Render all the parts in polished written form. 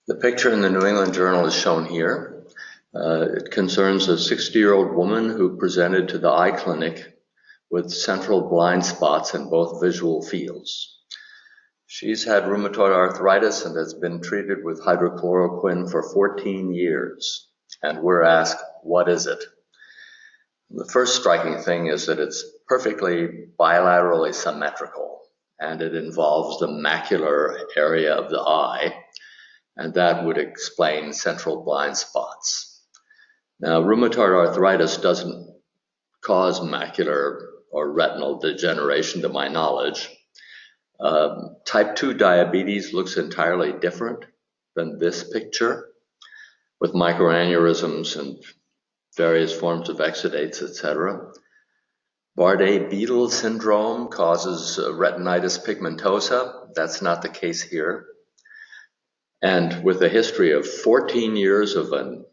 The picture in the New England Journal is shown here. It concerns a 60-year-old woman who presented to the eye clinic with central blind spots in both visual fields. She's had rheumatoid arthritis and has been treated with hydrochloroquine for 14 years. And we're asked, what is it? The first striking thing is that it's perfectly bilaterally symmetrical, and it involves the macular area of the eye, and that would explain central blind spots. Now, rheumatoid arthritis doesn't cause macular or retinal degeneration to my knowledge. Type 2 diabetes looks entirely different than this picture, with microaneurysms and various forms of exudates, etc. Bardet-Biedl syndrome causes retinitis pigmentosa. That's not the case here. And with a history of 14 years of a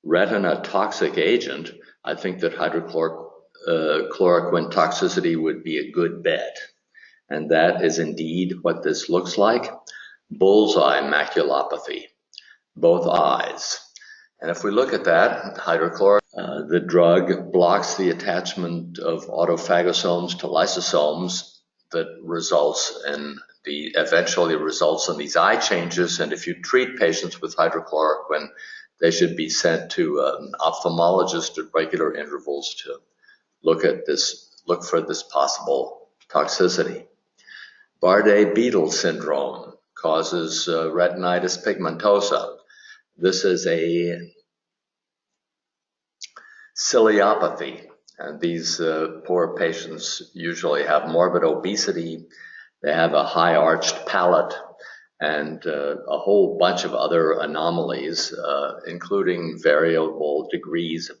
retina toxic agent, I think that hydrochloroquine toxicity would be a good bet. And that is indeed what this looks like. Bullseye maculopathy, both eyes. And if we look at that, the drug blocks the attachment of autophagosomes to lysosomes that eventually results in these eye changes. And if you treat patients with hydrochloroquine, they should be sent to an ophthalmologist at regular intervals to look for this possible toxicity. Bardet-Biedl syndrome causes retinitis pigmentosa. This is a ciliopathy, and these poor patients usually have morbid obesity. They have a high arched palate and a whole bunch of other anomalies, including variable degrees of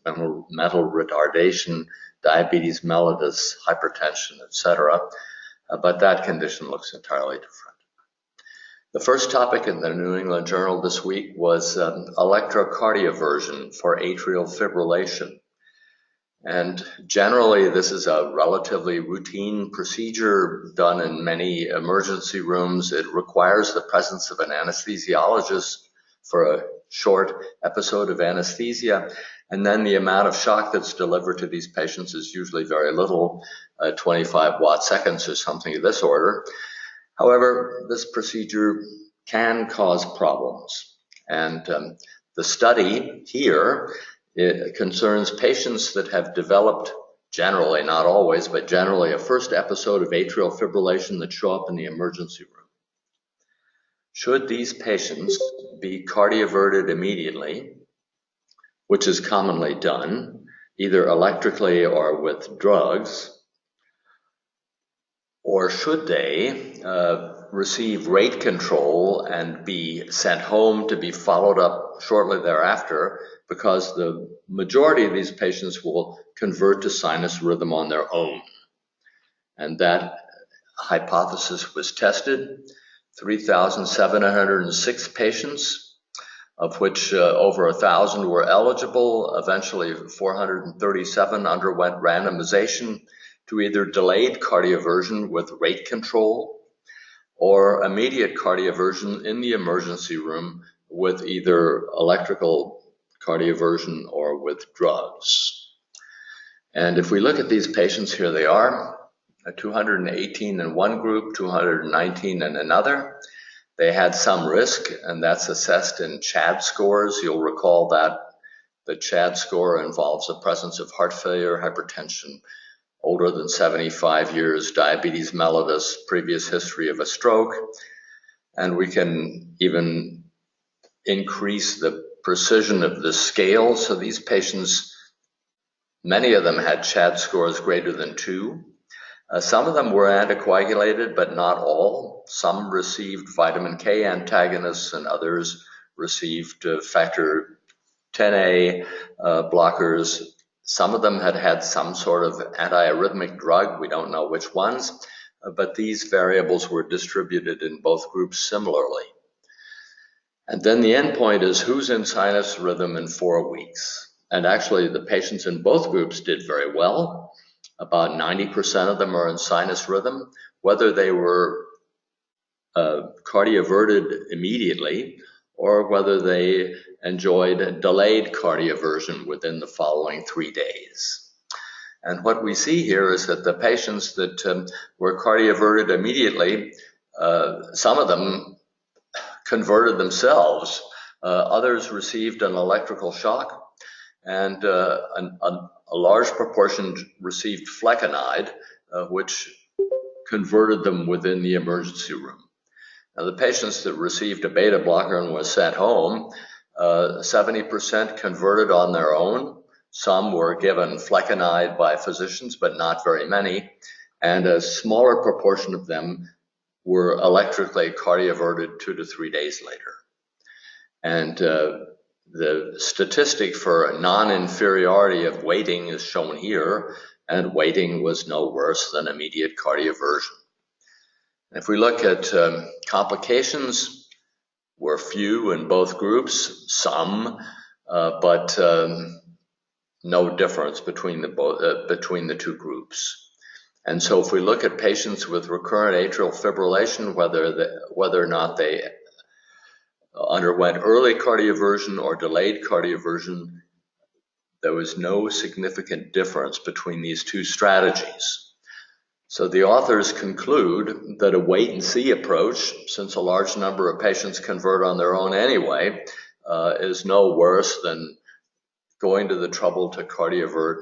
mental retardation, diabetes mellitus, hypertension, etc. But that condition looks entirely different. The first topic in the New England Journal this week was electrocardioversion for atrial fibrillation. And generally, this is a relatively routine procedure done in many emergency rooms. It requires the presence of an anesthesiologist for a short episode of anesthesia. And then the amount of shock that's delivered to these patients is usually very little, 25 watt seconds or something of this order. However, this procedure can cause problems. And the study here, it concerns patients that have developed, generally, not always, but generally a first episode of atrial fibrillation that show up in the emergency room. Should these patients be cardioverted immediately, which is commonly done, either electrically or with drugs, or should they receive rate control and be sent home to be followed up shortly thereafter, because the majority of these patients will convert to sinus rhythm on their own. And that hypothesis was tested. 3,706 patients, of which over 1,000 were eligible. Eventually, 437 underwent randomization to either delayed cardioversion with rate control or immediate cardioversion in the emergency room with either electrical cardioversion or with drugs. And if we look at these patients, here they are, 218 in one group, 219 in another. They had some risk, and that's assessed in CHAD scores. You'll recall that the CHAD score involves the presence of heart failure, hypertension, older than 75 years, diabetes mellitus, previous history of a stroke, and we can even increase the precision of the scale. So these patients, many of them had CHAD scores greater than 2. Some of them were anticoagulated, but not all. Some received vitamin K antagonists, and others received factor 10A blockers. Some of them had some sort of antiarrhythmic drug. We don't know which ones, but these variables were distributed in both groups similarly. And then the endpoint is who's in sinus rhythm in 4 weeks. And actually, the patients in both groups did very well. About 90% of them are in sinus rhythm. Whether they were cardioverted immediately, or whether they enjoyed delayed cardioversion within the following 3 days. And what we see here is that the patients that were cardioverted immediately, some of them converted themselves. Others received an electrical shock, and a large proportion received flecainide, which converted them within the emergency room. Now, the patients that received a beta blocker and was sent home, 70% converted on their own. Some were given flecainide by physicians, but not very many. And a smaller proportion of them were electrically cardioverted 2 to 3 days later. And the statistic for non-inferiority of waiting is shown here, and waiting was no worse than immediate cardioversion. If we look at complications, were few in both groups, some, but no difference between the two groups. And so if we look at patients with recurrent atrial fibrillation, whether or not they underwent early cardioversion or delayed cardioversion, there was no significant difference between these two strategies. So the authors conclude that a wait-and-see approach, since a large number of patients convert on their own anyway, is no worse than going to the trouble to cardiovert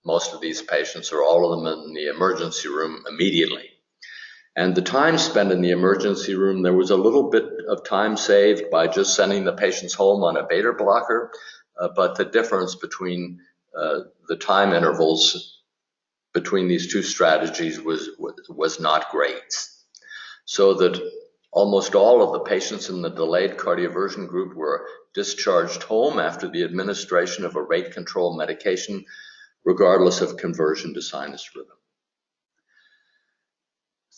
most of these patients or all of them in the emergency room immediately. And the time spent in the emergency room, there was a little bit of time saved by just sending the patients home on a beta blocker, but the difference between the time intervals between these two strategies was not great. So that almost all of the patients in the delayed cardioversion group were discharged home after the administration of a rate control medication, regardless of conversion to sinus rhythm.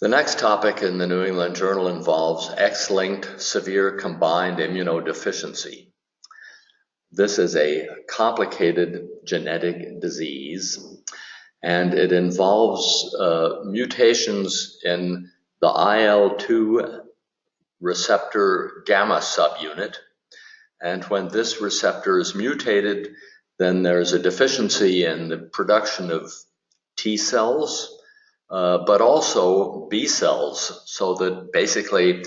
The next topic in the New England Journal involves X-linked severe combined immunodeficiency. This is a complicated genetic disease, and it involves mutations in the IL-2 receptor gamma subunit. And when this receptor is mutated, then there's a deficiency in the production of T cells, but also B cells, so that basically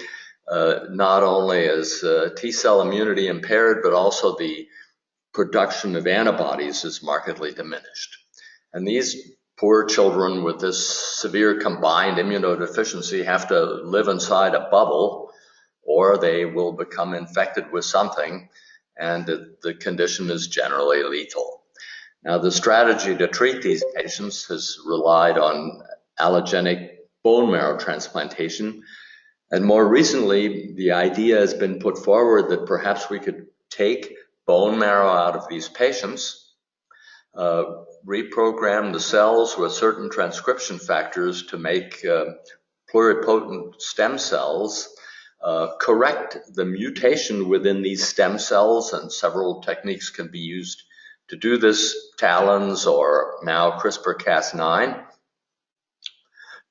not only is T cell immunity impaired, but also the production of antibodies is markedly diminished. And these poor children with this severe combined immunodeficiency have to live inside a bubble, or they will become infected with something, and the condition is generally lethal. Now, the strategy to treat these patients has relied on allogeneic bone marrow transplantation, and more recently, the idea has been put forward that perhaps we could take bone marrow out of these patients, reprogram the cells with certain transcription factors to make pluripotent stem cells, correct the mutation within these stem cells, and several techniques can be used to do this, TALENs or now CRISPR-Cas9,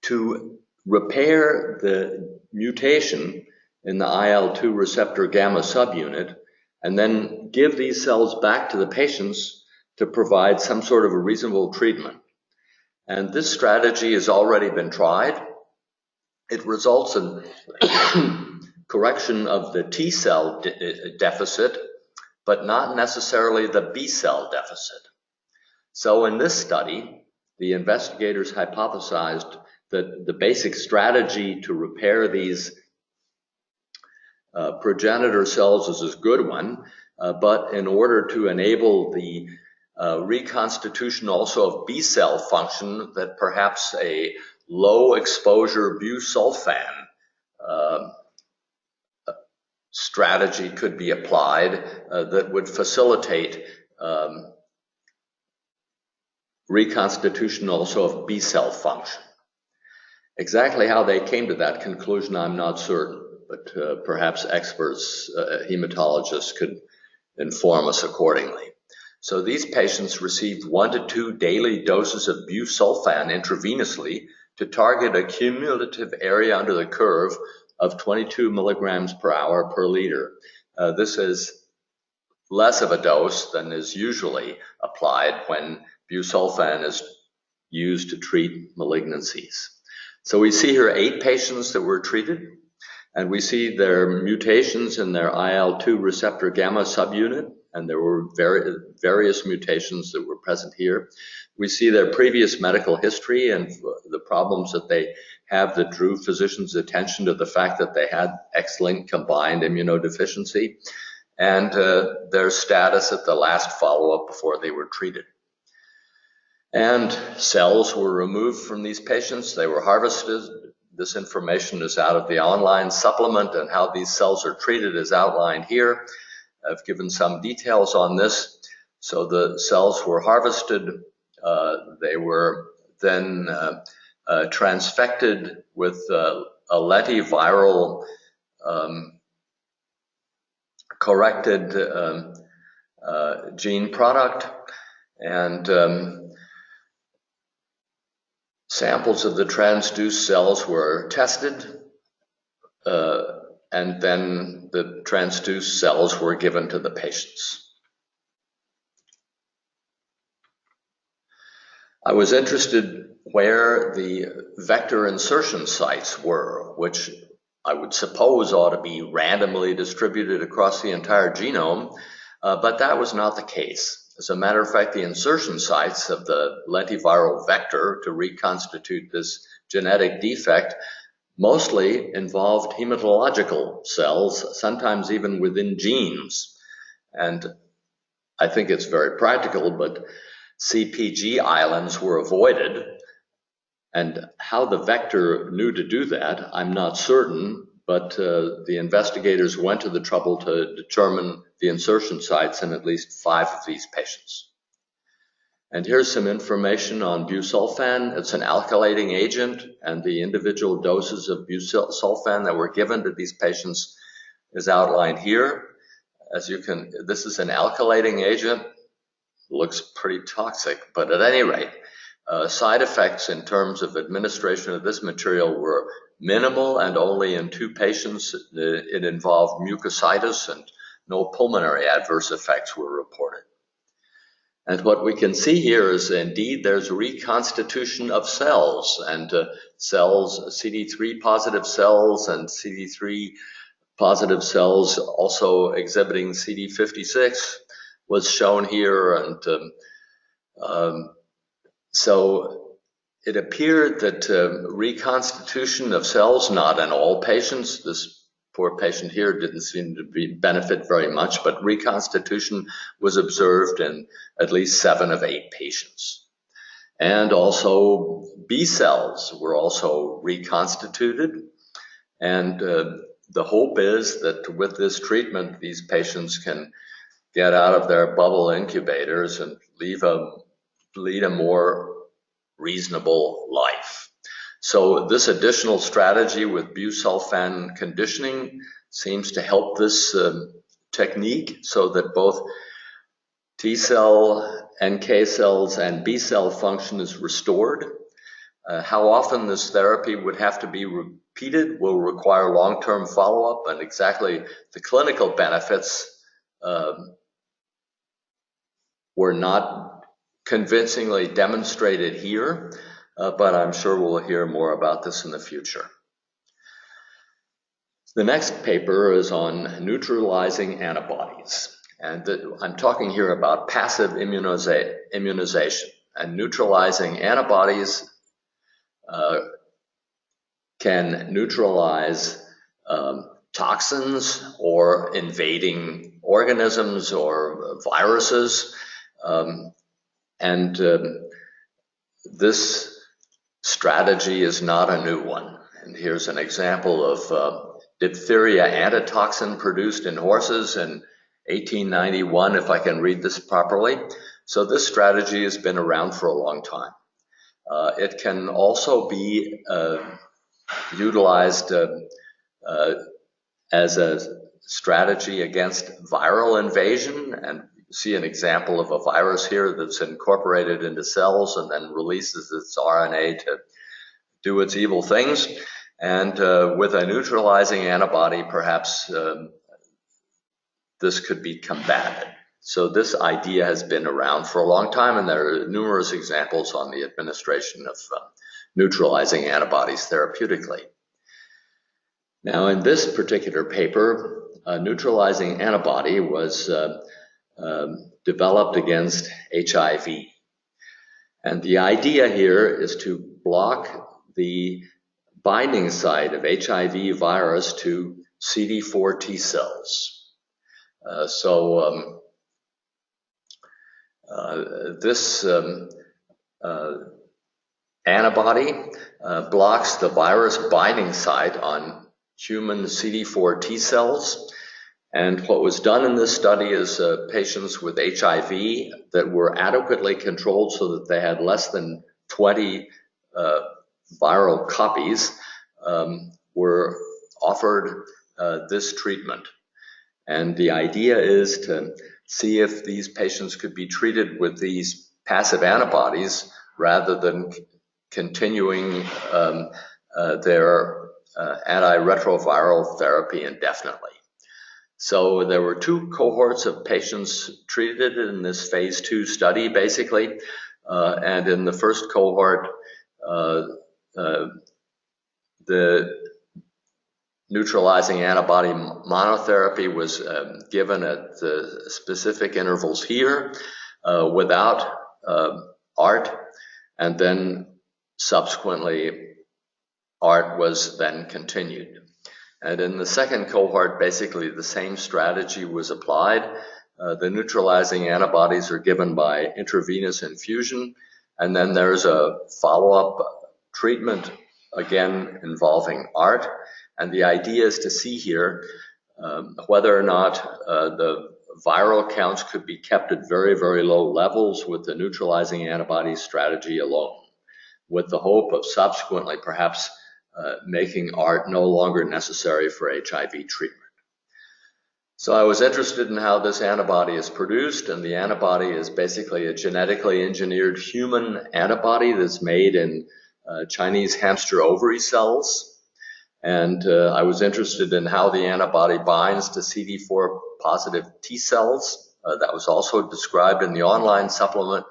to repair the mutation in the IL-2 receptor gamma subunit, and then give these cells back to the patients to provide some sort of a reasonable treatment. And this strategy has already been tried. It results in correction of the T cell deficit, but not necessarily the B cell deficit. So in this study, the investigators hypothesized that the basic strategy to repair these progenitor cells is a good one, but in order to enable the reconstitution also of B cell function, that perhaps a low exposure busulfan strategy could be applied that would facilitate reconstitution also of B cell function. Exactly how they came to that conclusion, I'm not certain, but perhaps experts, hematologists could inform us accordingly. So these patients received 1 to 2 daily doses of busulfan intravenously to target a cumulative area under the curve of 22 milligrams per hour per liter. This is less of a dose than is usually applied when busulfan is used to treat malignancies. So we see here 8 patients that were treated, and we see their mutations in their IL-2 receptor gamma subunit, and there were various mutations that were present here. We see their previous medical history and the problems that they have that drew physicians' attention to the fact that they had X-linked combined immunodeficiency, and their status at the last follow-up before they were treated. And cells were removed from these patients. They were harvested. This information is out of the online supplement, and how these cells are treated is outlined here. I've given some details on this. So the cells were harvested. They were then transfected with a lentiviral corrected gene product, and samples of the transduced cells were tested, and then the transduced cells were given to the patients. I was interested where the vector insertion sites were, which I would suppose ought to be randomly distributed across the entire genome, but that was not the case. As a matter of fact, the insertion sites of the lentiviral vector to reconstitute this genetic defect mostly involved hematological cells, sometimes even within genes. And I think it's very practical, but CpG islands were avoided. And how the vector knew to do that, I'm not certain, but the investigators went to the trouble to determine the insertion sites in at least 5 of these patients. And here's some information on busulfan. It's an alkylating agent, and the individual doses of busulfan that were given to these patients is outlined here. As you can, this is an alkylating agent. Looks pretty toxic, but at any rate, side effects in terms of administration of this material were minimal, and only in 2 patients it involved mucositis, and no pulmonary adverse effects were reported. And what we can see here is indeed there's reconstitution of cells, and cells, CD3 positive cells and CD3 positive cells also exhibiting CD56 was shown here. And so it appeared that reconstitution of cells, not in all patients, this poor patient here didn't seem to benefit very much, but reconstitution was observed in at least 7 of 8 patients. And also B cells were also reconstituted, and the hope is that with this treatment, these patients can get out of their bubble incubators and lead a more reasonable life. So this additional strategy with busulfan conditioning seems to help this technique, so that both T cell, NK cells, and B cell function is restored. How often this therapy would have to be repeated will require long-term follow-up, and exactly the clinical benefits were not convincingly demonstrated here, but I'm sure we'll hear more about this in the future. The next paper is on neutralizing antibodies, and I'm talking here about passive immunization. And neutralizing antibodies can neutralize toxins or invading organisms or viruses, and this strategy is not a new one. And here's an example of diphtheria antitoxin produced in horses in 1891, if I can read this properly. So this strategy has been around for a long time. It can also be utilized as a strategy against viral invasion, and you see an example of a virus here that's incorporated into cells and then releases its RNA to do its evil things. And with a neutralizing antibody, perhaps this could be combated. So this idea has been around for a long time, and there are numerous examples on the administration of neutralizing antibodies therapeutically. Now, in this particular paper, a neutralizing antibody was developed against HIV. And the idea here is to block the binding site of HIV virus to CD4 T cells. This antibody blocks the virus binding site on human CD4 T cells. And what was done in this study is patients with HIV that were adequately controlled so that they had less than 20 viral copies were offered this treatment. And the idea is to see if these patients could be treated with these passive antibodies rather than continuing their antiretroviral therapy indefinitely. So there were two cohorts of patients treated in this phase 2 study, basically. And in the first cohort, the neutralizing antibody monotherapy was given at the specific intervals here without ART, and then subsequently ART was then continued. And in the second cohort, basically the same strategy was applied. The neutralizing antibodies are given by intravenous infusion, and then there's a follow-up treatment, again involving ART. And the idea is to see here whether or not the viral counts could be kept at very, very low levels with the neutralizing antibody strategy alone, with the hope of subsequently perhaps making ART no longer necessary for HIV treatment. So I was interested in how this antibody is produced, and the antibody is basically a genetically engineered human antibody that's made in Chinese hamster ovary cells. And I was interested in how the antibody binds to CD4 positive T cells. That was also described in the online supplement.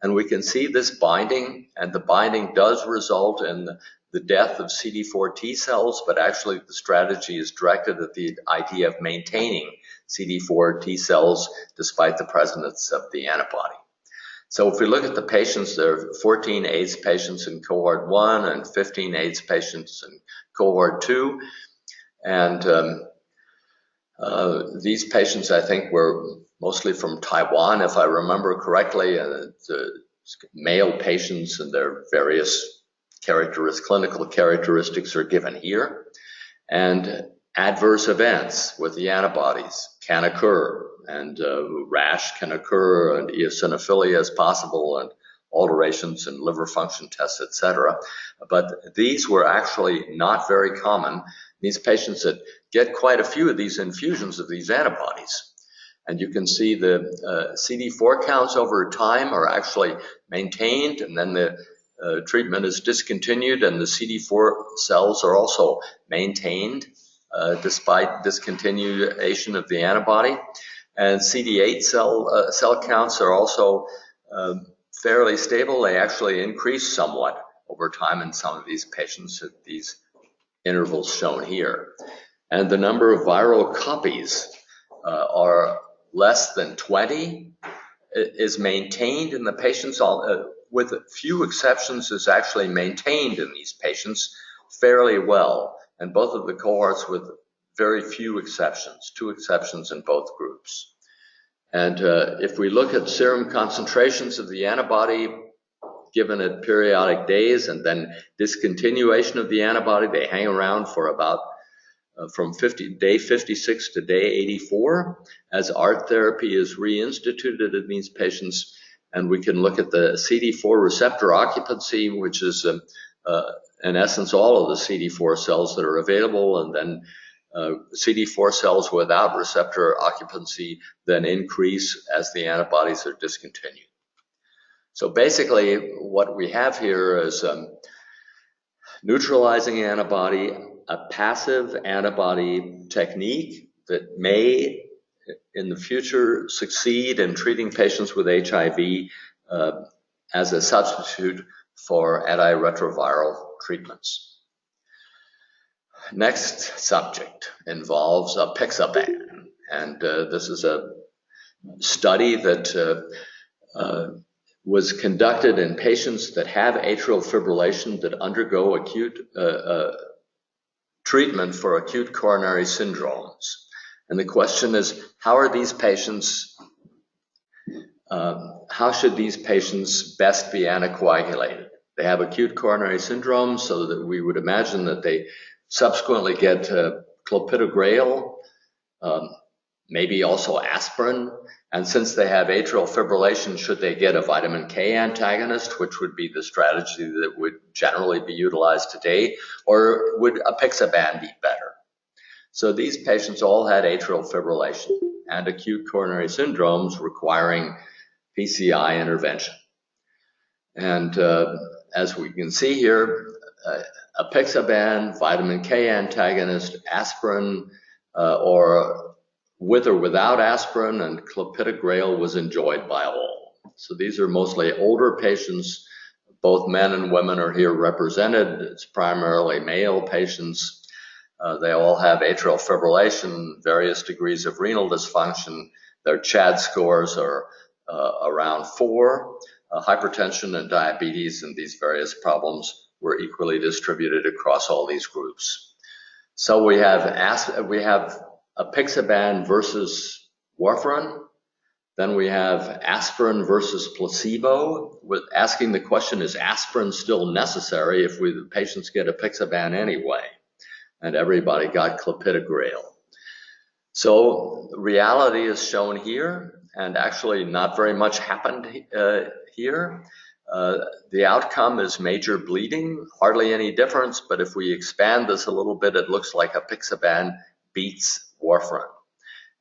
And we can see this binding, and the binding does result in the death of CD4 T cells, but actually the strategy is directed at the idea of maintaining CD4 T cells despite the presence of the antibody. So if we look at the patients, there are 14 AIDS patients in cohort 1 and 15 AIDS patients in cohort 2. And these patients, I think, were mostly from Taiwan, if I remember correctly. The male patients and their various clinical characteristics are given here. And adverse events with the antibodies can occur, and rash can occur, and eosinophilia is possible, and alterations in liver function tests, etc. But these were actually not very common. These patients that get quite a few of these infusions of these antibodies. And you can see the CD4 counts over time are actually maintained, and then the treatment is discontinued, and the CD4 cells are also maintained despite discontinuation of the antibody. And CD8 cell counts are also fairly stable. They actually increase somewhat over time in some of these patients at these intervals shown here. And the number of viral copies are less than 20, is maintained in the patients, with few exceptions, is actually maintained in these patients fairly well. And both of the cohorts with very few exceptions, 2 exceptions in both groups. And if we look at serum concentrations of the antibody given at periodic days and then discontinuation of the antibody, they hang around for about from day 56 to day 84 as ART therapy is reinstituted in these patients. And we can look at the CD4 receptor occupancy, which is in essence all of the CD4 cells that are available, and then CD4 cells without receptor occupancy then increase as the antibodies are discontinued. So basically what we have here is Neutralizing antibody, a passive antibody technique that may in the future succeed in treating patients with HIV as a substitute for antiretroviral treatments. Next subject involves apixaban, and this is a study that was conducted in patients that have atrial fibrillation that undergo acute treatment for acute coronary syndromes. And the question is, how should these patients best be anticoagulated? They have acute coronary syndrome, so that we would imagine that they subsequently get clopidogrel, maybe also aspirin. And since they have atrial fibrillation, should they get a vitamin K antagonist, which would be the strategy that would generally be utilized today, or would apixaban be better? So these patients all had atrial fibrillation and acute coronary syndromes requiring PCI intervention. And as we can see here, apixaban, vitamin K antagonist, aspirin, or with or without aspirin, and clopidogrel was enjoyed by all. So these are mostly older patients. Both men and women are here represented. It's primarily male patients. They all have atrial fibrillation, various degrees of renal dysfunction. Their CHAD scores are around 4. Hypertension and diabetes and these various problems were equally distributed across all these groups. So we have apixaban versus warfarin. Then we have aspirin versus placebo, with asking the question, is aspirin still necessary if the patients get apixaban anyway? And everybody got clopidogrel. So reality is shown here, and actually not very much happened here. The outcome is major bleeding, hardly any difference, but if we expand this a little bit, it looks like apixaban beats warfarin.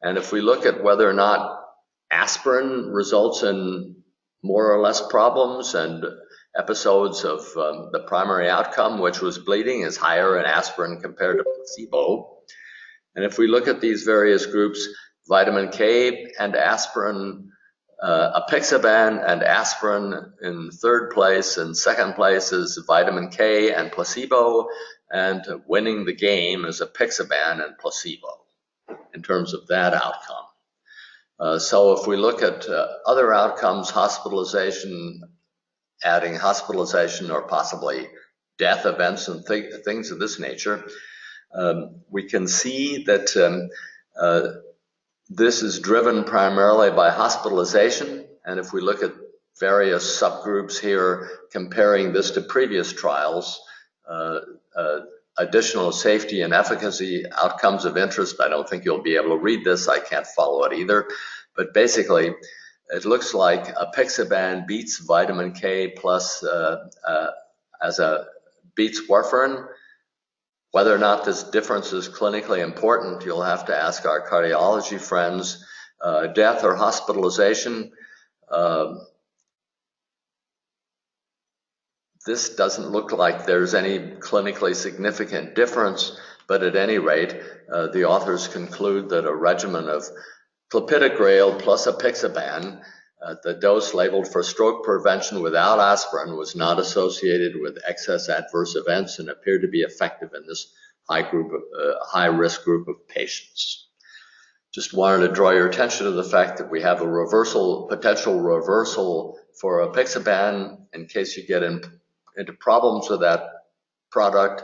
And if we look at whether or not aspirin results in more or less problems, and episodes of the primary outcome, which was bleeding, is higher in aspirin compared to placebo. And if we look at these various groups, vitamin K and aspirin, apixaban and aspirin in third place, and second place is vitamin K and placebo, and winning the game is apixaban and placebo in terms of that outcome. So if we look at other outcomes, hospitalization, adding hospitalization or possibly death events and things of this nature, we can see that this is driven primarily by hospitalization. And if we look at various subgroups here, comparing this to previous trials, additional safety and efficacy outcomes of interest, I don't think you'll be able to read this. I can't follow it either. But basically, it looks like apixaban beats vitamin K plus beats warfarin. Whether or not this difference is clinically important, you'll have to ask our cardiology friends. Death or hospitalization, this doesn't look like there's any clinically significant difference, but at any rate, the authors conclude that a regimen of clopidogrel plus apixaban, the dose labeled for stroke prevention without aspirin, was not associated with excess adverse events and appeared to be effective in this high-risk group of patients. Just wanted to draw your attention to the fact that we have a potential reversal for apixaban in case you get into problems with that product,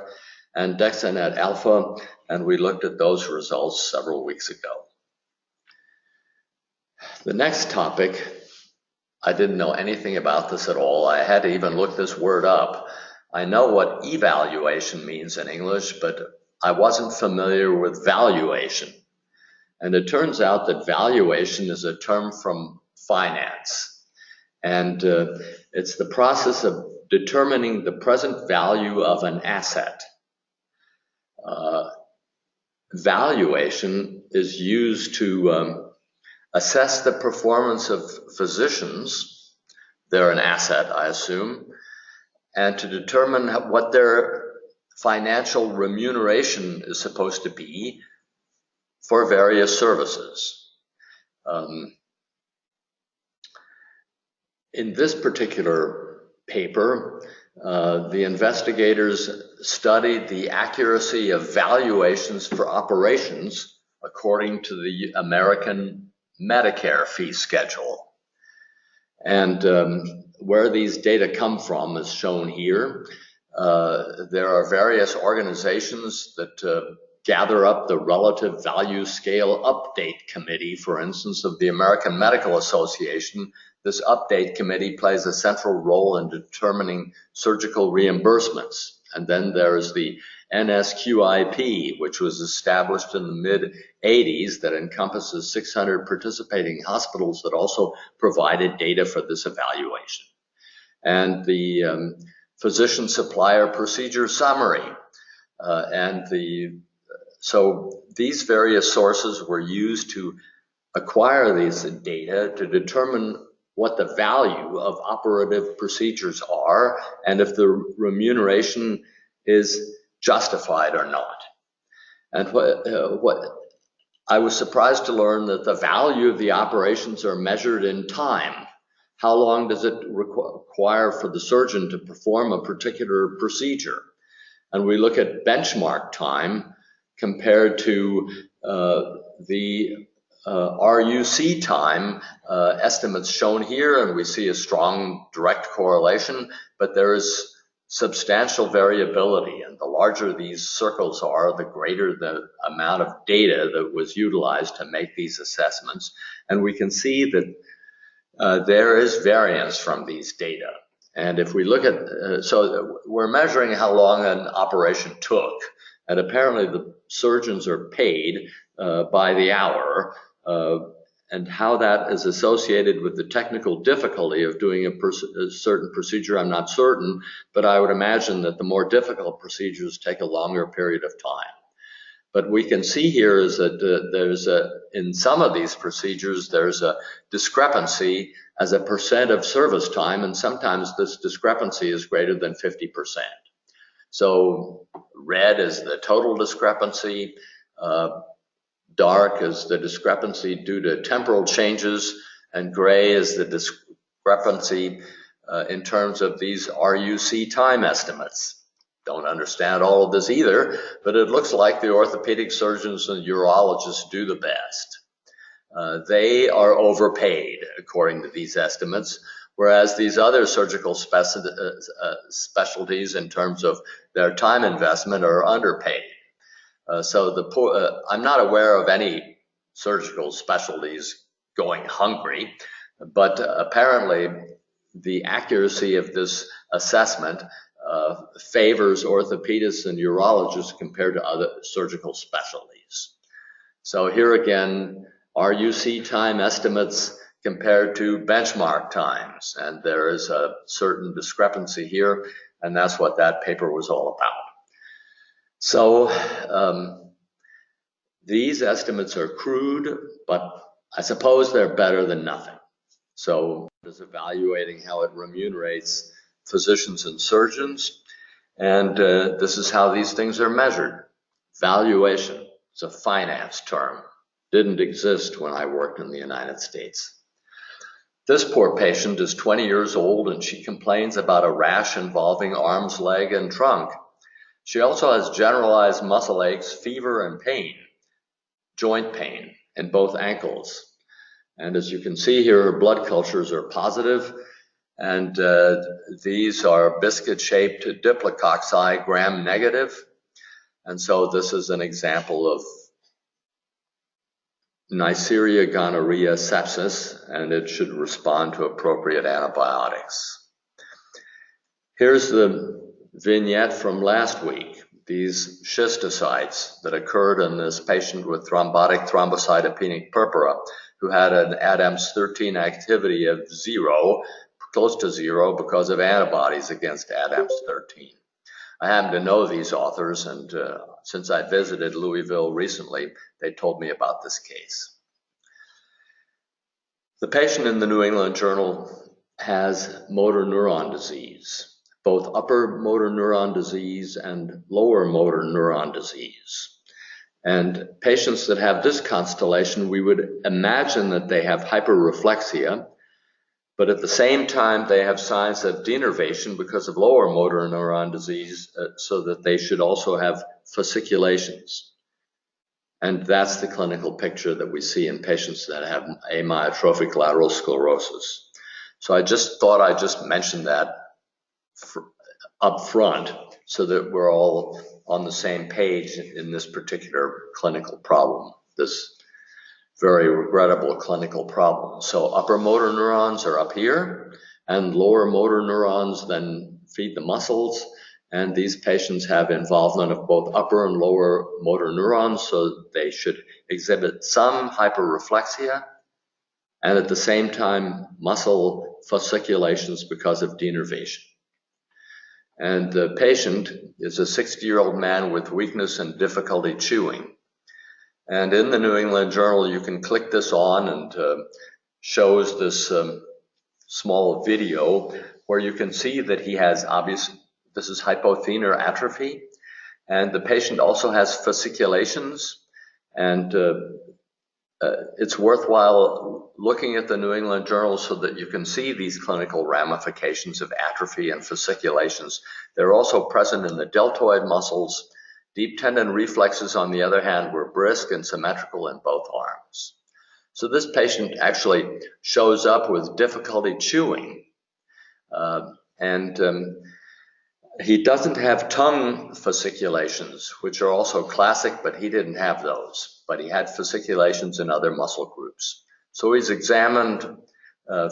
and dexanet alpha, and we looked at those results several weeks ago. The next topic, I didn't know anything about this at all. I had to even look this word up. I know what evaluation means in English, but I wasn't familiar with valuation. And it turns out that valuation is a term from finance. And it's the process of determining the present value of an asset. Valuation is used to assess the performance of physicians. They're an asset, I assume, and to determine what their financial remuneration is supposed to be for various services. In this particular paper, the investigators studied the accuracy of valuations for operations according to the American Medicare fee schedule. And where these data come from is shown here. There are various organizations that gather up the relative value scale update committee, for instance, of the American Medical Association. This update committee plays a central role in determining surgical reimbursements. And then there's the NSQIP, which was established in the mid-80s, that encompasses 600 participating hospitals that also provided data for this evaluation. And the physician supplier procedure summary. So these various sources were used to acquire these data to determine what the value of operative procedures are and if the remuneration is justified or not. And what I was surprised to learn that the value of the operations are measured in time. How long does it require for the surgeon to perform a particular procedure? And we look at benchmark time compared to the RUC time estimates shown here, and we see a strong direct correlation, but there is substantial variability, and the larger these circles are, the greater the amount of data that was utilized to make these assessments. And we can see that there is variance from these data. And if we look at, so we're measuring how long an operation took, and apparently the surgeons are paid by the hour, and how that is associated with the technical difficulty of doing a certain procedure, I'm not certain, but I would imagine that the more difficult procedures take a longer period of time. But we can see here is that in some of these procedures, there's a discrepancy as a percent of service time, and sometimes this discrepancy is greater than 50%. So red is the total discrepancy, dark is the discrepancy due to temporal changes, and gray is the discrepancy in terms of these RUC time estimates. Don't understand all of this either, but it looks like the orthopedic surgeons and urologists do the best. They are overpaid according to these estimates, whereas these other surgical specialties in terms of their time investment are underpaid. I'm not aware of any surgical specialties going hungry, but apparently the accuracy of this assessment favors orthopedists and urologists compared to other surgical specialties. So here again, RUC time estimates compared to benchmark times, and there is a certain discrepancy here, and that's what that paper was all about. So these estimates are crude, but I suppose they're better than nothing. So it's evaluating how it remunerates physicians and surgeons, and this is how these things are measured. Valuation, it's a finance term, didn't exist when I worked in the United States. This poor patient is 20 years old, and she complains about a rash involving arms, leg, and trunk. She also has generalized muscle aches, fever, and pain, joint pain in both ankles. And as you can see here, her blood cultures are positive, and these are biscuit-shaped diplococci, gram-negative. And so this is an example of Neisseria gonorrhea sepsis, and it should respond to appropriate antibiotics. Here's the vignette from last week, these schistocytes that occurred in this patient with thrombotic thrombocytopenic purpura who had an ADAMTS13 activity of 0, close to 0, because of antibodies against ADAMTS13. I happen to know these authors, and since I visited Louisville recently, they told me about this case. The patient in the New England Journal has motor neuron disease, both upper motor neuron disease and lower motor neuron disease. And patients that have this constellation, we would imagine that they have hyperreflexia, but at the same time they have signs of denervation because of lower motor neuron disease, so that they should also have fasciculations. And that's the clinical picture that we see in patients that have amyotrophic lateral sclerosis. So I just thought I'd just mention that up front so that we're all on the same page in this particular clinical problem, this very regrettable clinical problem. So upper motor neurons are up here, and lower motor neurons then feed the muscles, and these patients have involvement of both upper and lower motor neurons, so they should exhibit some hyperreflexia, and at the same time muscle fasciculations because of denervation. And the patient is a 60-year-old man with weakness and difficulty chewing. And in the New England Journal, you can click this on, and shows this small video where you can see that he has this is hypothenar atrophy, and the patient also has fasciculations, and it's worthwhile looking at the New England Journal so that you can see these clinical ramifications of atrophy and fasciculations. They're also present in the deltoid muscles. Deep tendon reflexes, on the other hand, were brisk and symmetrical in both arms. So this patient actually shows up with difficulty chewing, and he doesn't have tongue fasciculations, which are also classic, but he didn't have those. But he had fasciculations in other muscle groups. So he's examined.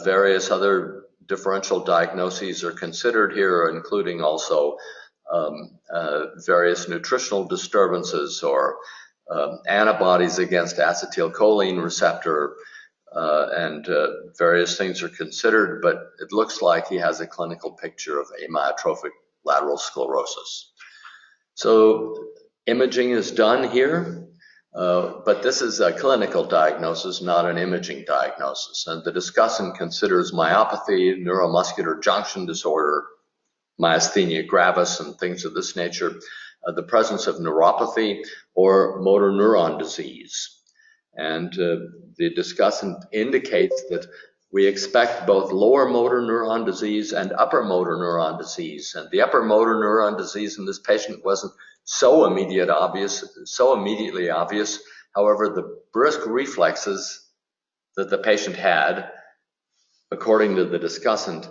Various other differential diagnoses are considered here, including also various nutritional disturbances or antibodies against acetylcholine receptor, and various things are considered, but it looks like he has a clinical picture of amyotrophic lateral sclerosis. So imaging is done here, but this is a clinical diagnosis, not an imaging diagnosis. And the discussant considers myopathy, neuromuscular junction disorder, myasthenia gravis, and things of this nature, the presence of neuropathy or motor neuron disease. And the discussant indicates that we expect both lower motor neuron disease and upper motor neuron disease. And the upper motor neuron disease in this patient wasn't so immediately obvious. However, the brisk reflexes that the patient had, according to the discussant,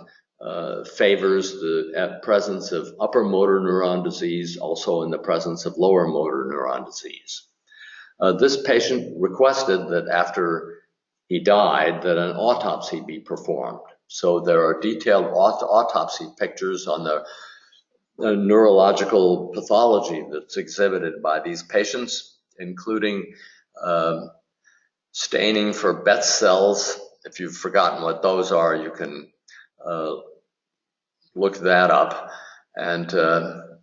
favors the presence of upper motor neuron disease, also in the presence of lower motor neuron disease. This patient requested that after he died that an autopsy be performed. So there are detailed autopsy pictures on the neurological pathology that's exhibited by these patients, including staining for Betz cells. If you've forgotten what those are, you can look that up. And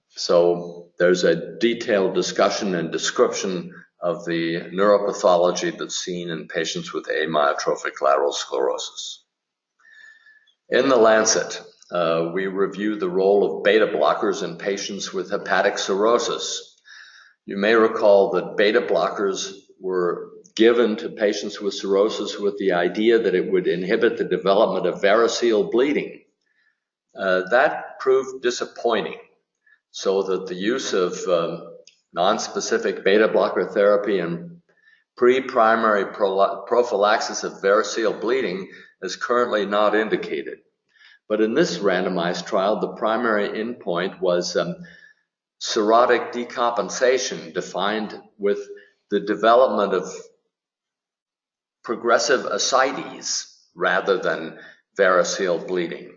so there's a detailed discussion and description of the neuropathology that's seen in patients with amyotrophic lateral sclerosis. In the Lancet, we review the role of beta blockers in patients with hepatic cirrhosis. You may recall that beta blockers were given to patients with cirrhosis with the idea that it would inhibit the development of variceal bleeding. That proved disappointing, so that the use of non-specific beta blocker therapy and pre-primary prophylaxis of variceal bleeding is currently not indicated. But in this randomized trial, the primary endpoint was cirrhotic decompensation, defined with the development of progressive ascites rather than variceal bleeding.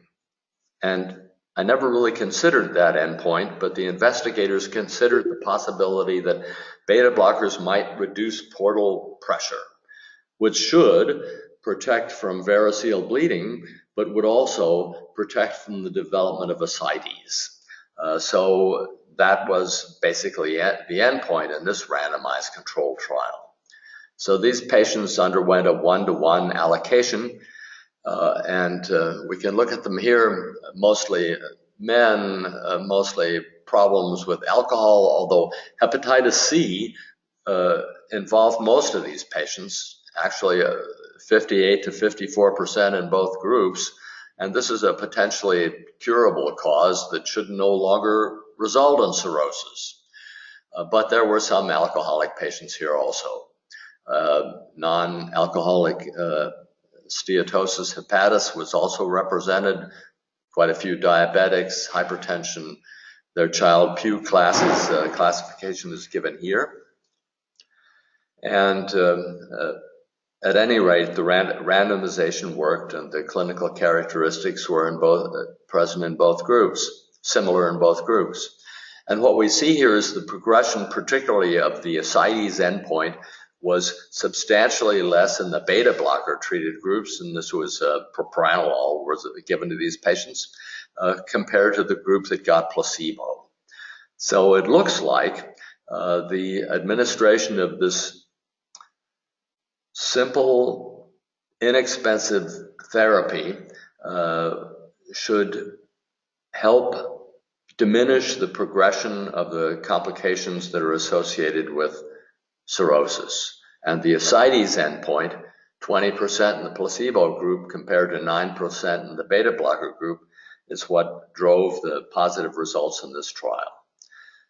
And I never really considered that endpoint, but the investigators considered the possibility that beta blockers might reduce portal pressure, which should protect from variceal bleeding, but would also protect from the development of ascites. So that was basically the endpoint in this randomized controlled trial. So these patients underwent a 1-to-1 allocation, and we can look at them here. Mostly men, mostly problems with alcohol, although hepatitis C involved most of these patients, actually 58 to 54% in both groups. And this is a potentially curable cause that should no longer result in cirrhosis. But there were some alcoholic patients here also. Non-alcoholic steatosis hepatis was also represented, quite a few diabetics, hypertension. Their child Pew classes, classification is given here. And at any rate, the randomization worked, and the clinical characteristics were present in both groups, similar in both groups. And what we see here is the progression, particularly of the ascites endpoint, was substantially less in the beta blocker treated groups, and this was propranolol was given to these patients, compared to the group that got placebo. So it looks like the administration of this simple, inexpensive therapy should help diminish the progression of the complications that are associated with cirrhosis. And the ascites endpoint, 20% in the placebo group compared to 9% in the beta blocker group, is what drove the positive results in this trial.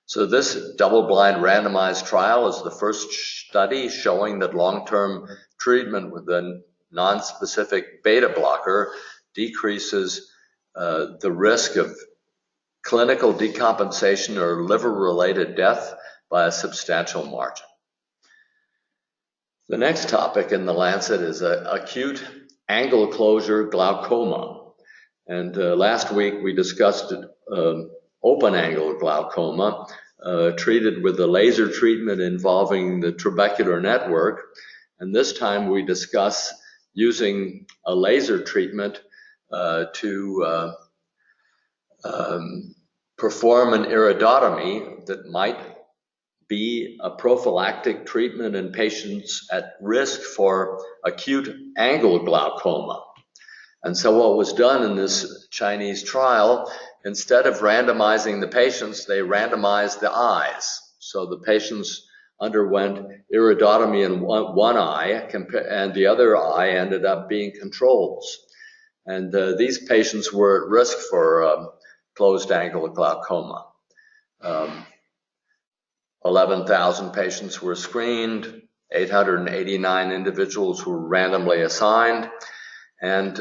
So this double-blind randomized trial is the first study showing that long-term treatment with a non-specific beta blocker decreases the risk of clinical decompensation or liver-related death by a substantial margin. The next topic in the Lancet is acute angle closure glaucoma. And last week we discussed open angle glaucoma treated with a laser treatment involving the trabecular network. And this time we discuss using a laser treatment to perform an iridotomy that might be a prophylactic treatment in patients at risk for acute angle glaucoma. And so what was done in this Chinese trial, instead of randomizing the patients, they randomized the eyes. So the patients underwent iridotomy in one eye, and the other eye ended up being controls. And these patients were at risk for closed angle glaucoma. 11,000 patients were screened, 889 individuals were randomly assigned, and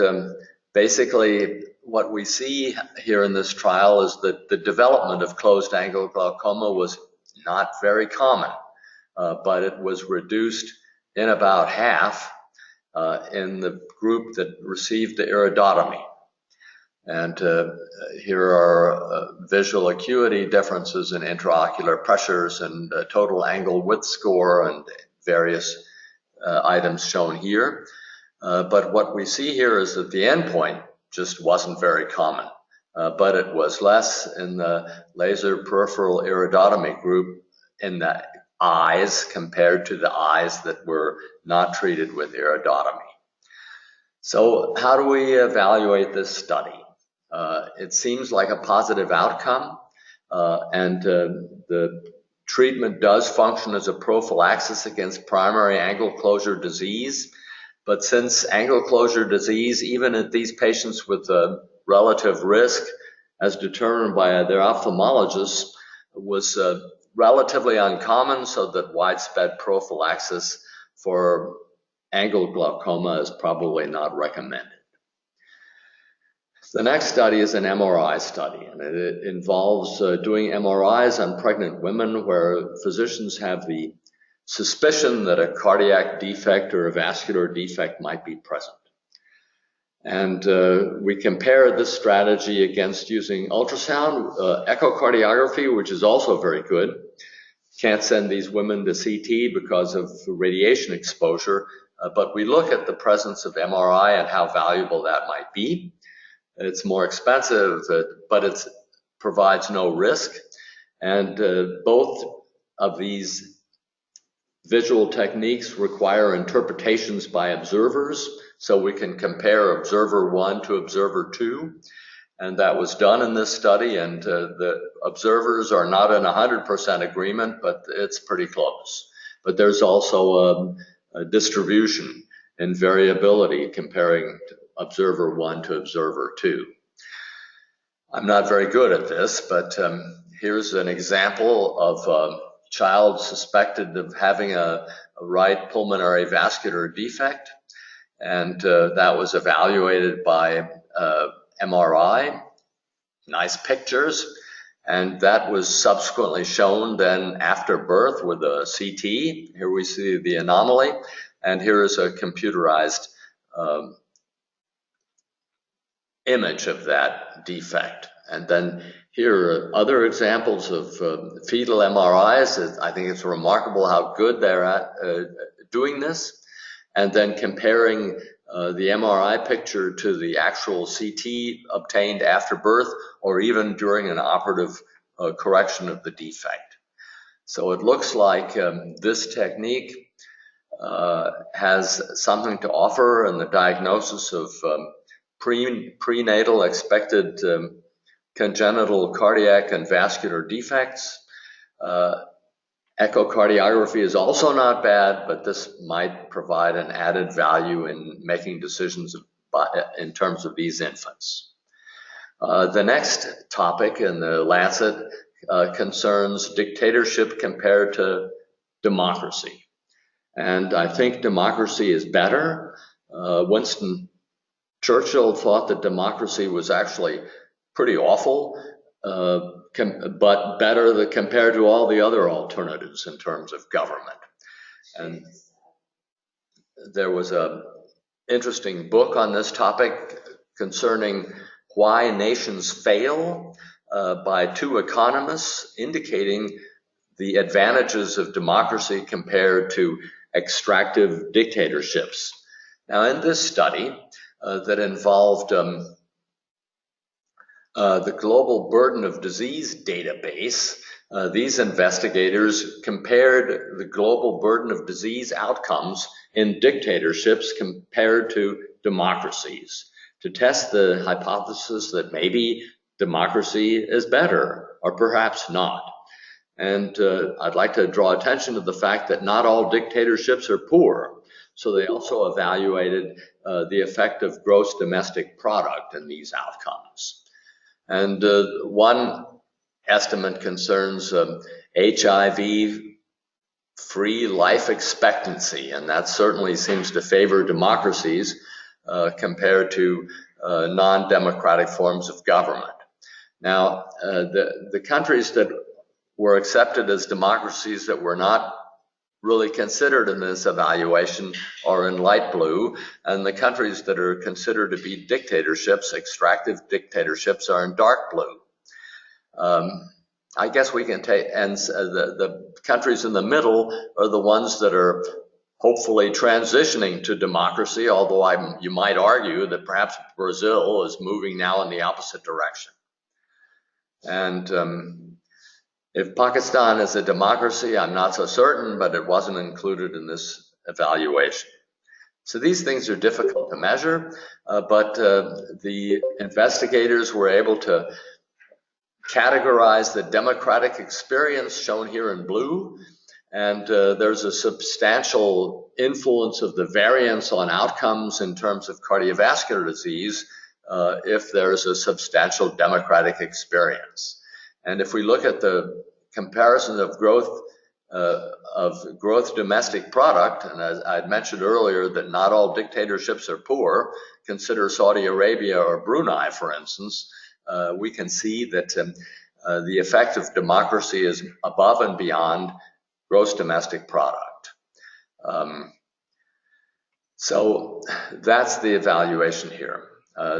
basically what we see here in this trial is that the development of closed angle glaucoma was not very common, but it was reduced in about half in the group that received the iridotomy. And here are visual acuity differences in intraocular pressures and total angle width score and various items shown here. But what we see here is that the endpoint just wasn't very common, but it was less in the laser peripheral iridotomy group in the eyes compared to the eyes that were not treated with iridotomy. So how do we evaluate this study? It seems like a positive outcome, and the treatment does function as a prophylaxis against primary angle closure disease. But since angle closure disease, even in these patients with a relative risk, as determined by their ophthalmologist, was relatively uncommon, so that widespread prophylaxis for angle glaucoma is probably not recommended. The next study is an MRI study, and it involves doing MRIs on pregnant women where physicians have the suspicion that a cardiac defect or a vascular defect might be present. And we compare this strategy against using ultrasound, echocardiography, which is also very good. Can't send these women to CT because of radiation exposure, but we look at the presence of MRI and how valuable that might be. It's more expensive, but it provides no risk. And both of these visual techniques require interpretations by observers, so we can compare observer 1 to observer 2. And that was done in this study, and the observers are not in 100% agreement, but it's pretty close. But there's also a distribution and variability comparing observer 1 to observer 2. I'm not very good at this, but here's an example of a child suspected of having a right pulmonary vascular defect, and that was evaluated by MRI, nice pictures, and that was subsequently shown then after birth with a CT. Here we see the anomaly, and here is a computerized image of that defect. And then here are other examples of fetal MRIs. I think it's remarkable how good they're at doing this. And then comparing the MRI picture to the actual CT obtained after birth or even during an operative correction of the defect. So it looks like this technique has something to offer in the diagnosis of prenatal expected congenital cardiac and vascular defects. Echocardiography is also not bad, but this might provide an added value in making decisions in terms of these infants. The next topic in the Lancet concerns dictatorship compared to democracy. And I think democracy is better. Winston Churchill thought that democracy was actually pretty awful, but better compared to all the other alternatives in terms of government. And there was an interesting book on this topic concerning why nations fail by two economists indicating the advantages of democracy compared to extractive dictatorships. Now, in this study that involved the Global Burden of Disease database, these investigators compared the global burden of disease outcomes in dictatorships compared to democracies to test the hypothesis that maybe democracy is better or perhaps not. And I'd like to draw attention to the fact that not all dictatorships are poor. So they also evaluated the effect of gross domestic product in these outcomes. And one estimate concerns HIV-free life expectancy, and that certainly seems to favor democracies compared to non-democratic forms of government. Now, the countries that were accepted as democracies that were not really considered in this evaluation are in light blue, and the countries that are considered to be dictatorships, extractive dictatorships, are in dark blue. I guess we can take, and the countries in the middle are the ones that are hopefully transitioning to democracy, although you might argue that perhaps Brazil is moving now in the opposite direction. And if Pakistan is a democracy, I'm not so certain, but it wasn't included in this evaluation. So these things are difficult to measure, but the investigators were able to categorize the democratic experience shown here in blue, and there's a substantial influence of the variance on outcomes in terms of cardiovascular disease if there's a substantial democratic experience. And if we look at the comparison of growth domestic product, and as I mentioned earlier that not all dictatorships are poor, consider Saudi Arabia or Brunei, for instance, we can see that the effect of democracy is above and beyond gross domestic product. So that's the evaluation here.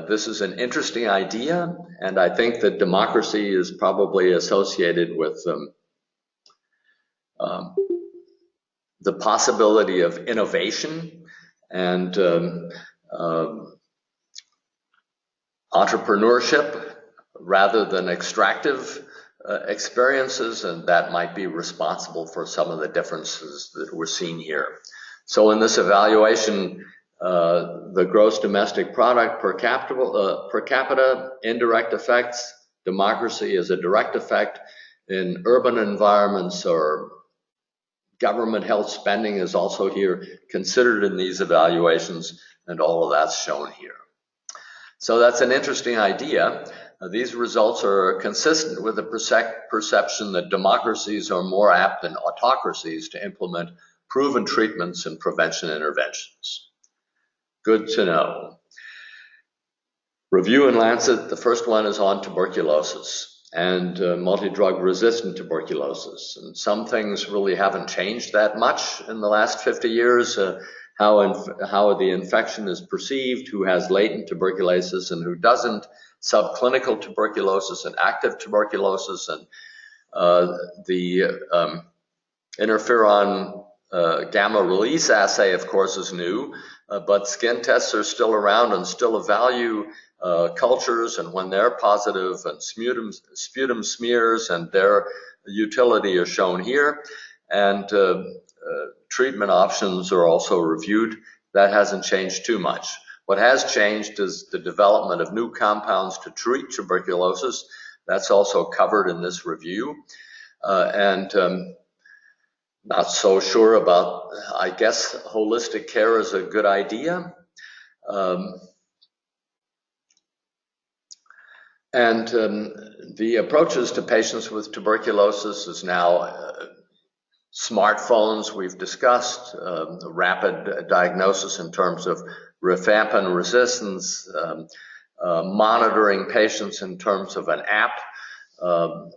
This is an interesting idea, and I think that democracy is probably associated with the possibility of innovation and entrepreneurship rather than extractive experiences, and that might be responsible for some of the differences that we're seeing here. So in this evaluation, The gross domestic product per capita, indirect effects. Democracy is a direct effect. In urban environments, or government health spending is also here considered in these evaluations, and all of that's shown here. So that's an interesting idea. These results are consistent with the perception that democracies are more apt than autocracies to implement proven treatments and prevention interventions. Good to know. Review in Lancet, the first one is on tuberculosis and multi-drug resistant tuberculosis. And some things really haven't changed that much in the last 50 years. How the infection is perceived, who has latent tuberculosis and who doesn't, subclinical tuberculosis and active tuberculosis, and the interferon gamma release assay, of course, is new, but skin tests are still around and still value cultures, and when they're positive, and sputum smears and their utility are shown here, and treatment options are also reviewed. That hasn't changed too much. What has changed is the development of new compounds to treat tuberculosis. That's also covered in this review. Not so sure about, I guess holistic care is a good idea. The approaches to patients with tuberculosis is now smartphones, we've discussed, rapid diagnosis in terms of rifampin resistance, monitoring patients in terms of an app,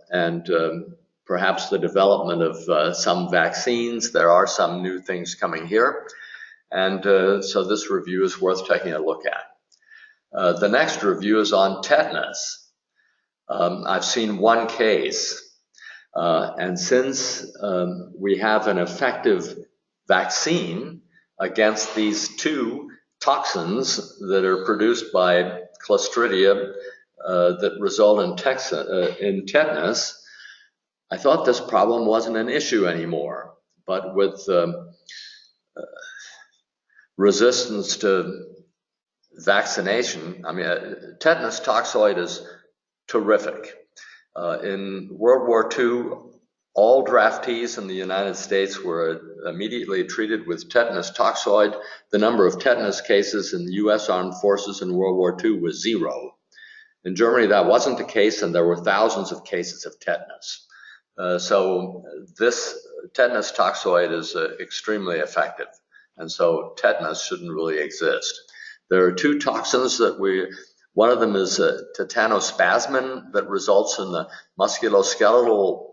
and perhaps the development of some vaccines. There are some new things coming here, and so this review is worth taking a look at. The next review is on tetanus. I've seen one case, and since we have an effective vaccine against these two toxins that are produced by Clostridia that result in tetanus, I thought this problem wasn't an issue anymore. But with resistance to vaccination, I mean, tetanus toxoid is terrific. In World War II, all draftees in the United States were immediately treated with tetanus toxoid. The number of tetanus cases in the U.S. Armed Forces in World War II was 0. In Germany, that wasn't the case, and there were thousands of cases of tetanus. So this tetanus toxoid is extremely effective, and so tetanus shouldn't really exist. There are two toxins that one of them is tetanospasmin that results in the musculoskeletal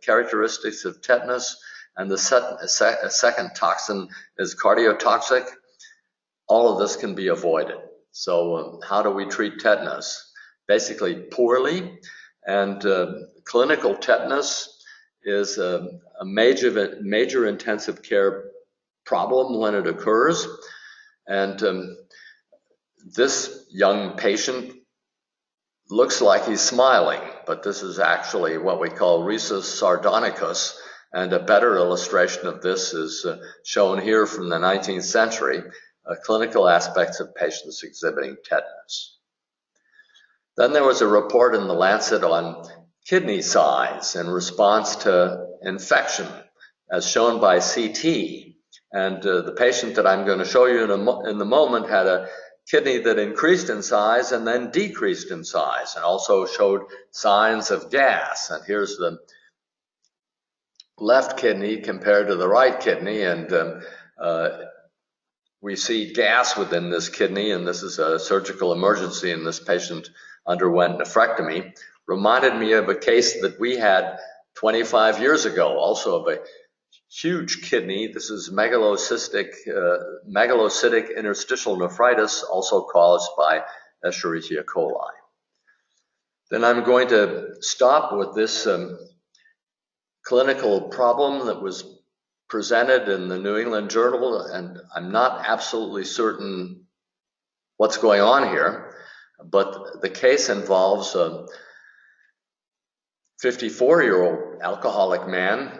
characteristics of tetanus, and the second toxin is cardiotoxic. All of this can be avoided. So how do we treat tetanus? Basically poorly, and clinical tetanus is a major intensive care problem when it occurs, and this young patient looks like he's smiling, but this is actually what we call rhesus sardonicus, and a better illustration of this is shown here from the 19th century, clinical aspects of patients exhibiting tetanus. Then there was a report in the Lancet on kidney size in response to infection, as shown by CT, and the patient that I'm going to show you in the moment had a kidney that increased in size and then decreased in size, and also showed signs of gas. And here's the left kidney compared to the right kidney, and we see gas within this kidney, and this is a surgical emergency, and this patient underwent nephrectomy. Reminded me of a case that we had 25 years ago, also of a huge kidney. This is megalocytic interstitial nephritis, also caused by Escherichia coli. Then I'm going to stop with this clinical problem that was presented in the New England Journal, and I'm not absolutely certain what's going on here, but the case involves a 54-year-old alcoholic man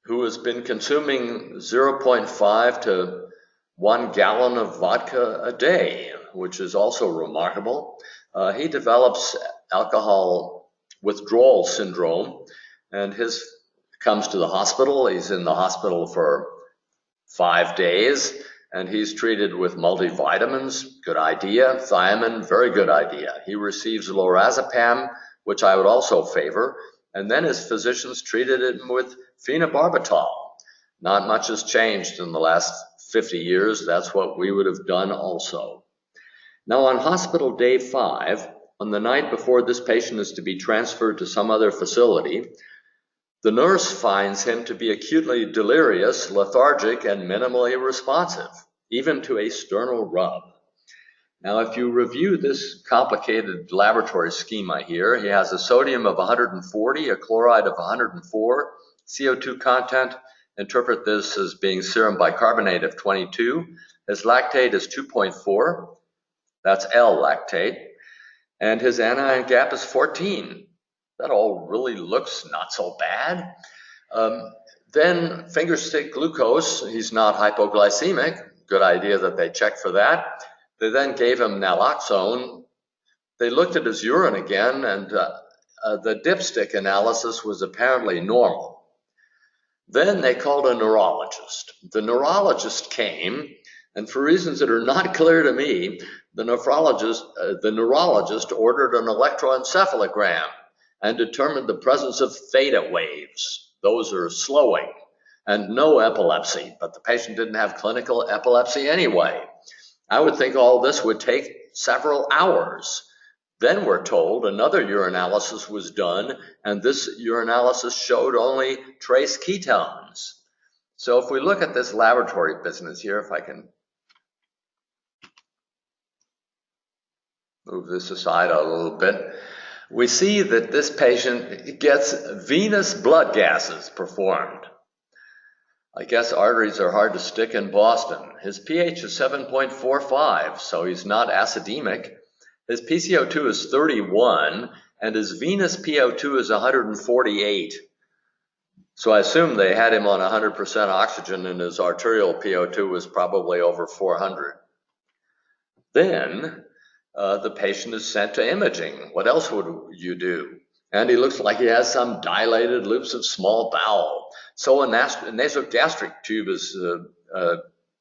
who has been consuming 0.5 to 1 gallon of vodka a day, which is also remarkable. He develops alcohol withdrawal syndrome, and comes to the hospital. He's in the hospital for 5 days, and he's treated with multivitamins, good idea. Thiamine, very good idea. He receives lorazepam, which I would also favor, and then his physicians treated him with phenobarbital. Not much has changed in the last 50 years. That's what we would have done also. Now on hospital day 5, on the night before this patient is to be transferred to some other facility, the nurse finds him to be acutely delirious, lethargic, and minimally responsive, even to a sternal rub. Now, if you review this complicated laboratory schema here, he has a sodium of 140, a chloride of 104, CO2 content, interpret this as being serum bicarbonate of 22. His lactate is 2.4, that's L-lactate, and his anion gap is 14. That all really looks not so bad. Then finger stick glucose, he's not hypoglycemic. Good idea that they checked for that. They then gave him naloxone. They looked at his urine again, and the dipstick analysis was apparently normal. Then they called a neurologist. The neurologist came, and for reasons that are not clear to me, the neurologist ordered an electroencephalogram and determined the presence of theta waves. Those are slowing, and no epilepsy, but the patient didn't have clinical epilepsy anyway. I would think all this would take several hours. Then we're told another urinalysis was done, and this urinalysis showed only trace ketones. So if we look at this laboratory business here, if I can move this aside a little bit, we see that this patient gets venous blood gases performed. I guess arteries are hard to stick in Boston. His pH is 7.45, so he's not acidemic. His PCO2 is 31, and his venous PO2 is 148. So I assume they had him on 100% oxygen, and his arterial PO2 was probably over 400. Then the patient is sent to imaging. What else would you do? And he looks like he has some dilated loops of small bowel. So a nasogastric tube is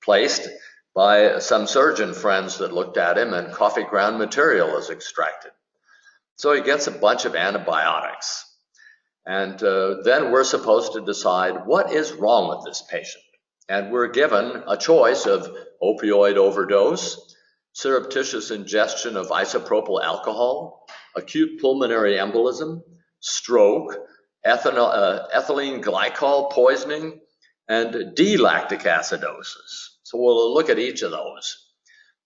placed by some surgeon friends that looked at him, and coffee ground material is extracted. So he gets a bunch of antibiotics. And then we're supposed to decide what is wrong with this patient. And we're given a choice of opioid overdose, surreptitious ingestion of isopropyl alcohol, acute pulmonary embolism, stroke, ethylene glycol poisoning, and D-lactic acidosis. So we'll look at each of those.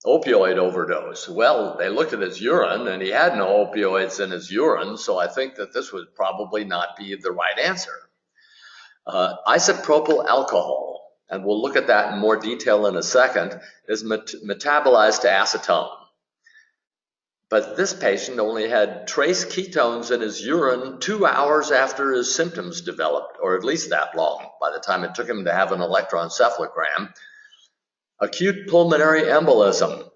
Opioid overdose. Well, they looked at his urine, and he had no opioids in his urine, so I think that this would probably not be the right answer. Isopropyl alcohol, and we'll look at that in more detail in a second, is metabolized to acetone. But this patient only had trace ketones in his urine 2 hours after his symptoms developed, or at least that long, by the time it took him to have an electroencephalogram. Acute pulmonary embolism.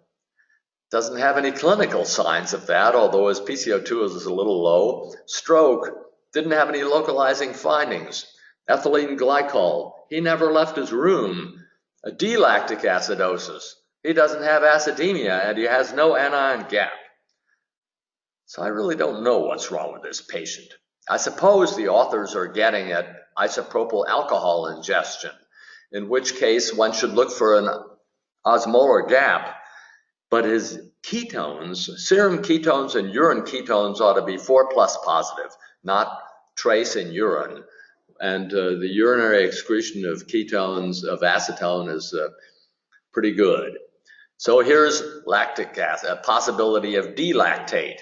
Doesn't have any clinical signs of that, although his PCO2 is a little low. Stroke. Didn't have any localizing findings. Ethylene glycol. He never left his room. A D-lactic acidosis. He doesn't have acidemia, and he has no anion gap. So I really don't know what's wrong with this patient. I suppose the authors are getting at isopropyl alcohol ingestion, in which case one should look for an osmolar gap, but his ketones, serum ketones and urine ketones ought to be 4+ positive, not trace in urine. And the urinary excretion of ketones, of acetone, is pretty good. So here's lactic acid, a possibility of D-lactate.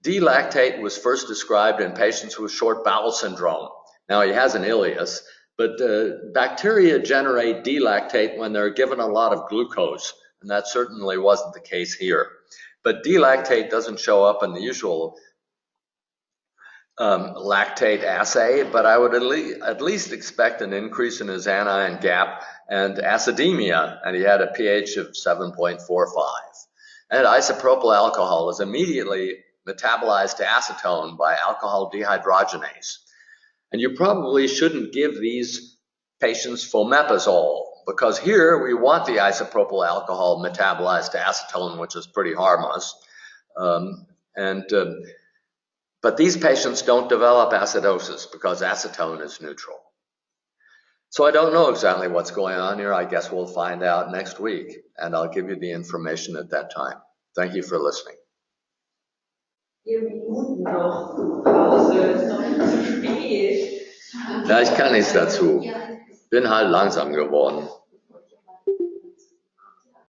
D-lactate was first described in patients with short bowel syndrome. Now he has an ileus, but bacteria generate D-lactate when they're given a lot of glucose, and that certainly wasn't the case here. But D-lactate doesn't show up in the usual lactate assay, but I would at least expect an increase in his anion gap and acidemia, and he had a pH of 7.45. And isopropyl alcohol is immediately metabolized to acetone by alcohol dehydrogenase. And you probably shouldn't give these patients fomepizole, because here we want the isopropyl alcohol metabolized to acetone, which is pretty harmless. But these patients don't develop acidosis because acetone is neutral. So I don't know exactly what's going on here. I guess we'll find out next week, and I'll give you the information at that time. Thank you for listening. 4 Minuten noch Pause, ist doch nicht zu spät. Ja, ich kann nichts dazu. Bin halt langsam geworden.